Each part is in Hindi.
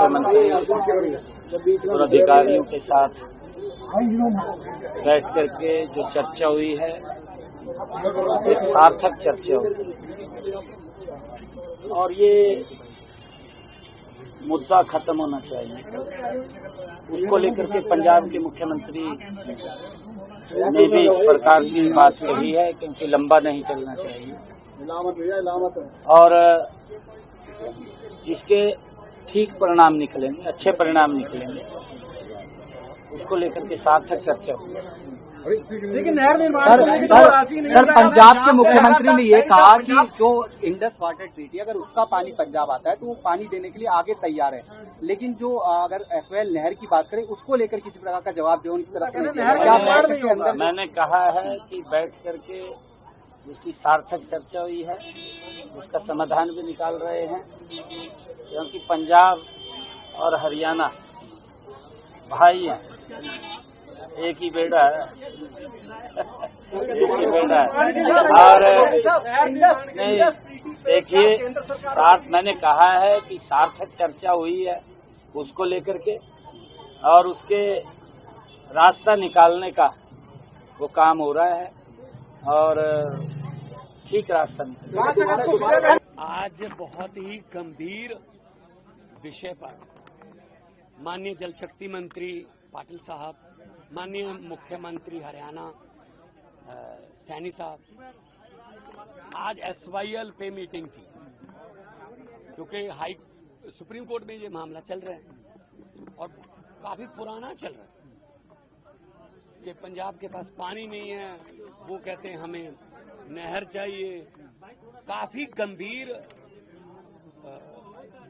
मुख्यमंत्री और अधिकारियों के साथ बैठ करके जो चर्चा हुई है एक सार्थक चर्चा हुई और ये मुद्दा खत्म होना चाहिए। उसको लेकर के पंजाब के मुख्यमंत्री ने भी इस प्रकार की बात कही है क्योंकि लंबा नहीं चलना चाहिए और इसके ठीक परिणाम निकलेंगे, अच्छे परिणाम निकलेंगे। उसको लेकर के सार्थक चर्चा हुई। सर पंजाब के मुख्यमंत्री ने ये कहा कि जो इंडस वाटर ट्रीटी अगर उसका पानी पंजाब आता है तो वो पानी देने के लिए आगे तैयार है, लेकिन जो अगर एसवाईएल नहर की बात करें उसको लेकर किसी प्रकार का जवाब दे उनकी तरफ से नहीं दिया। मैंने कहा है कि बैठ करके उसकी सार्थक चर्चा हुई है, उसका समाधान भी निकाल रहे हैं क्योंकि पंजाब और हरियाणा भाई हैं, एक ही बेड़ा है एक ही बेड़ा है। और नहीं देखिए, मैंने कहा है कि सार्थक चर्चा हुई है उसको लेकर के और उसके रास्ता निकालने का वो काम हो रहा है और ठीक रास्ता निकलेगा। आज बहुत ही गंभीर विषय पर माननीय जल शक्ति मंत्री पाटिल साहब, माननीय मुख्यमंत्री हरियाणा सैनी साहब आज एसवाईएल पे मीटिंग थी क्योंकि सुप्रीम कोर्ट में ये मामला चल रहा है और काफी पुराना चल रहा है कि पंजाब के पास पानी नहीं है, वो कहते हैं हमें नहर चाहिए। काफी गंभीर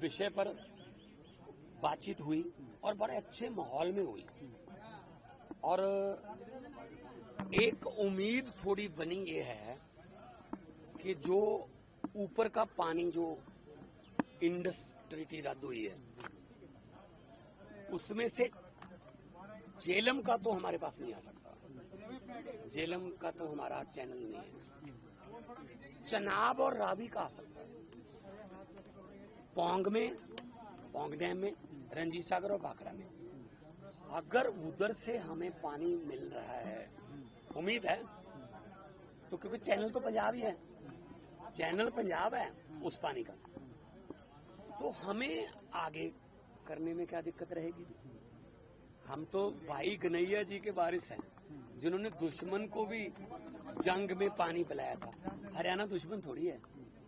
विषय पर बातचीत हुई और बड़े अच्छे माहौल में हुई और एक उम्मीद थोड़ी बनी ये है कि जो ऊपर का पानी जो इंडस ट्रीटी रद्द हुई है उसमें से झेलम का तो हमारे पास नहीं आ सकता, झेलम का तो हमारा चैनल नहीं है। चनाब और रावी का आ सकता है, पौंग डैम में, रंजीत सागर और भाखड़ा में। अगर उधर से हमें पानी मिल रहा है, उम्मीद है, तो क्योंकि चैनल तो पंजाब ही है, चैनल पंजाब है उस पानी का, तो हमें आगे करने में क्या दिक्कत रहेगी। हम तो भाई गनैया जी के वारिस हैं जिन्होंने दुश्मन को भी जंग में पानी पिलाया था। हरियाणा दुश्मन थोड़ी है,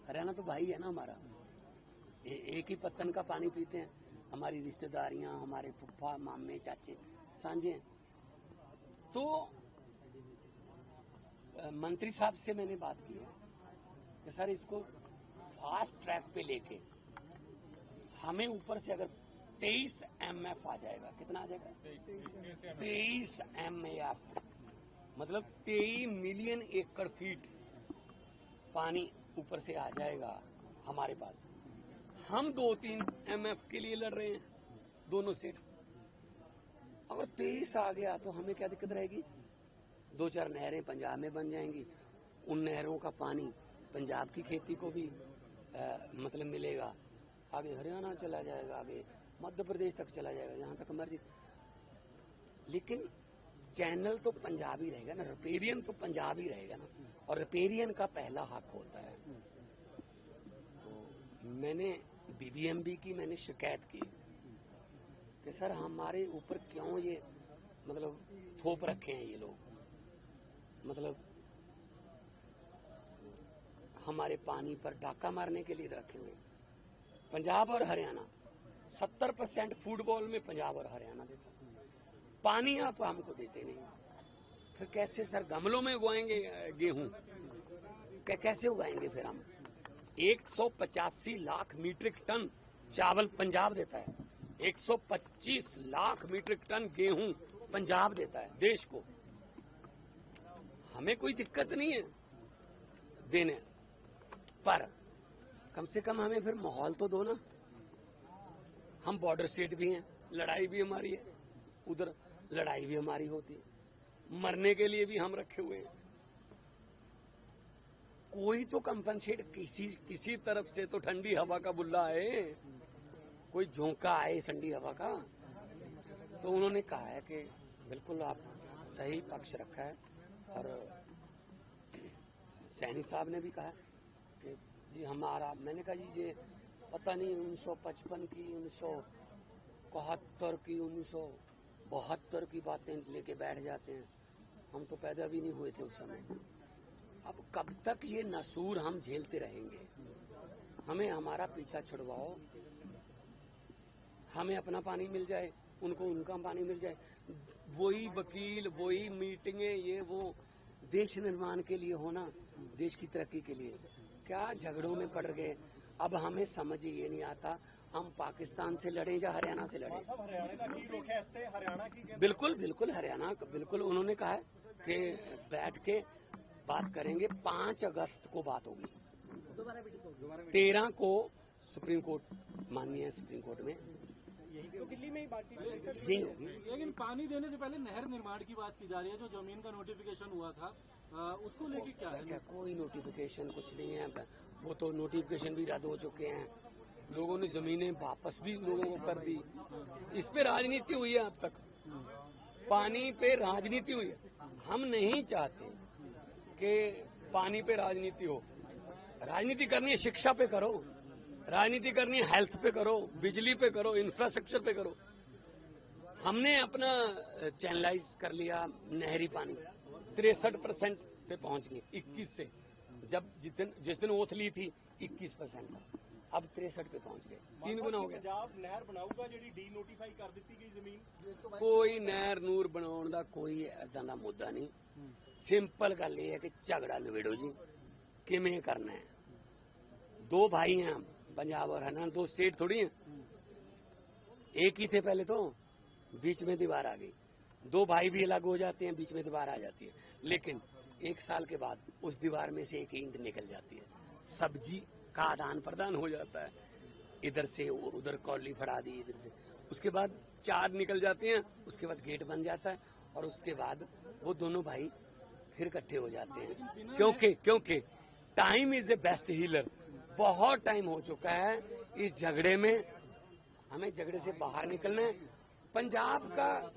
हरियाणा तो भाई है ना हमारा, एक ही पत्तन का पानी पीते हैं। हमारी रिश्तेदारियां, हमारे फुफ्फा मामे चाचे सांझे हैं। तो मंत्री साहब से मैंने बात की है कि सर इसको फास्ट ट्रैक पे लेके हमें ऊपर से अगर 23 MF आ जाएगा, कितना आ जाएगा 23 MF, मतलब 23 मिलियन एकड़ फीट पानी ऊपर से आ जाएगा हमारे पास। हम 2-3 MF के लिए लड़ रहे हैं दोनों स्टेट। अगर 23 आ गया तो हमें क्या दिक्कत रहेगी। 2-4 नहरें पंजाब में बन जाएंगी, उन नहरों का पानी पंजाब की खेती को भी मतलब मिलेगा, आगे हरियाणा चला जाएगा, आगे मध्य प्रदेश तक चला जाएगा, जहां तक मर्जी। लेकिन चैनल तो पंजाबी रहेगा ना, रिपेरियन तो पंजाबी रहेगा ना, और रिपेरियन का पहला हक होता है। तो मैंने BBMB की मैंने शिकायत की कि सर हमारे ऊपर क्यों ये मतलब थोप रखे हैं ये लोग, मतलब हमारे पानी पर डाका मारने के लिए रखे हुए। पंजाब और हरियाणा 70% फुटबॉल में पंजाब और हरियाणा देता, पानी आप हमको देते नहीं। फिर कैसे सर गमलों में उगाएंगे गेहूं, कैसे उगाएंगे फिर हम। 185 लाख मीट्रिक टन चावल पंजाब देता है, 125 लाख मीट्रिक टन गेहूं पंजाब देता है देश को। हमें कोई दिक्कत नहीं है देने, पर कम से कम हमें फिर माहौल तो दो ना। हम बॉर्डर स्टेट भी हैं, लड़ाई भी हमारी है, उधर लड़ाई भी हमारी होती है, मरने के लिए भी हम रखे हुए हैं। कोई तो कंपनसेट किसी तरफ से तो ठंडी हवा का बुल्ला है। कोई झोंका आए ठंडी हवा का, तो उन्होंने कहा है कि बिल्कुल आप सही पक्ष रखा है। और सैनी साहब ने भी कहा कि जी हमारा, मैंने कहा जी ये पता नहीं 1955 की, 1971 की, 1972 की बातें लेके बैठ जाते हैं। हम तो पैदा भी नहीं हुए थे उस समय। अब कब तक ये नसूर हम झेलते रहेंगे? हमें हमारा पीछा छुड़वाओ, हमें अपना पानी मिल जाए, उनको उनका पानी मिल जाए। वही वकील, वही मीटिंगें, ये वो देश निर्माण के लिए होना, देश की तरक्की के लिए। क्या झगड़ों में पड़ गए? अब हमें समझ ये नहीं आता हम पाकिस्तान से लड़े या हरियाणा से लड़े। बिल्कुल बिल्कुल हरियाणा, बिल्कुल उन्होंने कहा है कि बैठ के बात करेंगे। 5 अगस्त को बात होगी, 13 को सुप्रीम कोर्ट, माननीय सुप्रीम कोर्ट में तो दिल्ली में ही बातचीत यही होगी। लेकिन पानी देने से पहले नहर निर्माण की बात की जा रही है, जो जमीन का नोटिफिकेशन हुआ था, उसको लेके क्या है? क्या कोई नोटिफिकेशन कुछ नहीं है, वो तो नोटिफिकेशन भी रद्द हो चुके हैं। लोगों ने जमीनें वापस भी लोगों को कर दी। इस पे राजनीति हुई है अब तक, पानी पे राजनीति हुई है। हम नहीं चाहते कि पानी पे राजनीति हो। राजनीति करनी है शिक्षा पे करो, राजनीति करनी है हेल्थ पे करो, बिजली पे करो, इंफ्रास्ट्रक्चर पे करो। हमने अपना चैनलाइज कर लिया नहरी पानी, 63% पे पहुंच गए 21 से। जब जिस दिन ओथ ली थी 21% था, अब 63 पे पहुंच गए, 3 गुना हो गया। पंजाब नहर बनाऊगा जी डी नोटिफाई कर दी गई जमीन। कोई नहर नूर बनाने का कोई ऐसा दा मुद्दा नहीं। सिंपल गल ये है कि झगड़ा नवेड़ो जी, किमें करना है। 2 भाई हैं हम, पंजाब और हरियाणा, 2 स्टेट थोड़ी हैं। एक ही थे पहले, तो बीच में दीवार आ गई। 2 भाई भी अलग हो जाते हैं, बीच में दीवार आ जाती है। लेकिन 1 साल के बाद उस दीवार में से एक ईंट निकल जाती है, सब्जी का आदान प्रदान हो जाता है। इधर से और उधर कौली फड़ा दी, इधर से, उसके बाद 4 निकल जाते हैं, उसके बाद गेट बन जाता है, और उसके बाद वो दोनों भाई फिर इकट्ठे हो जाते हैं। क्योंकि time is the best healer. बहुत टाइम हो चुका है इस झगड़े में, हमें झगड़े से बाहर निकलना है। पंजाब का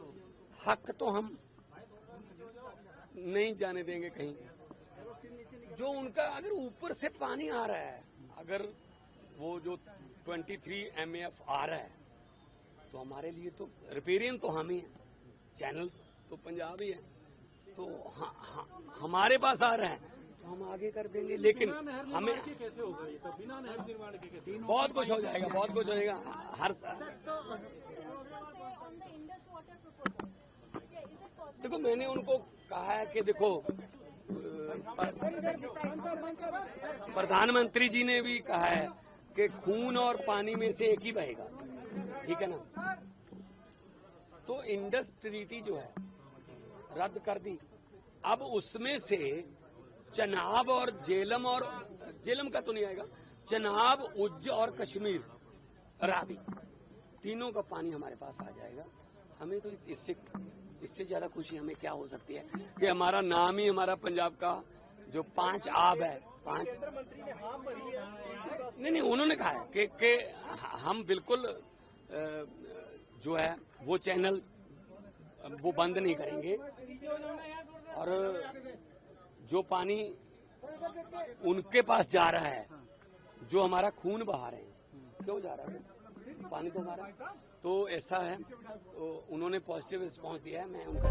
हक तो हम नहीं जाने देंगे कहीं। जो उनका, अगर ऊपर से पानी आ रहा है, अगर वो जो 23 MAF आ रहा है, तो हमारे लिए तो रिपेरियन तो हम ही हैं, चैनल तो पंजाब ही है। तो हमारे पास आ रहा है तो हम आगे कर देंगे। लेकिन हमें कैसे होगा ये सब? बिना नहर निर्माण के कैसे? बहुत कुछ हो जाएगा, बहुत कुछ हो जाएगा हर साल। देखो, मैंने उनको कहा है कि देखो, प्रधानमंत्री जी ने भी कहा है कि खून और पानी में से एक ही बहेगा, ठीक है ना। तो इंडस ट्रीटी जो है रद्द कर दी। अब उसमें से चनाब और जेलम का तो नहीं आएगा, चनाब, उज्ज और कश्मीर, रावी, तीनों का पानी हमारे पास आ जाएगा। हमें तो इससे ज्यादा खुशी हमें क्या हो सकती है कि हमारा नाम ही, हमारा पंजाब का जो 5 आब है, 5 मंत्री ने हाँ भरी है। नहीं, उन्होंने कहा है कि हम बिल्कुल जो है वो चैनल वो बंद नहीं करेंगे, और जो पानी उनके पास जा रहा है, जो हमारा खून बहा रहे हैं, क्यों जा रहा है पानी तो हमारा। तो ऐसा है, तो उन्होंने पॉजिटिव रिस्पांस दिया है। मैं उनका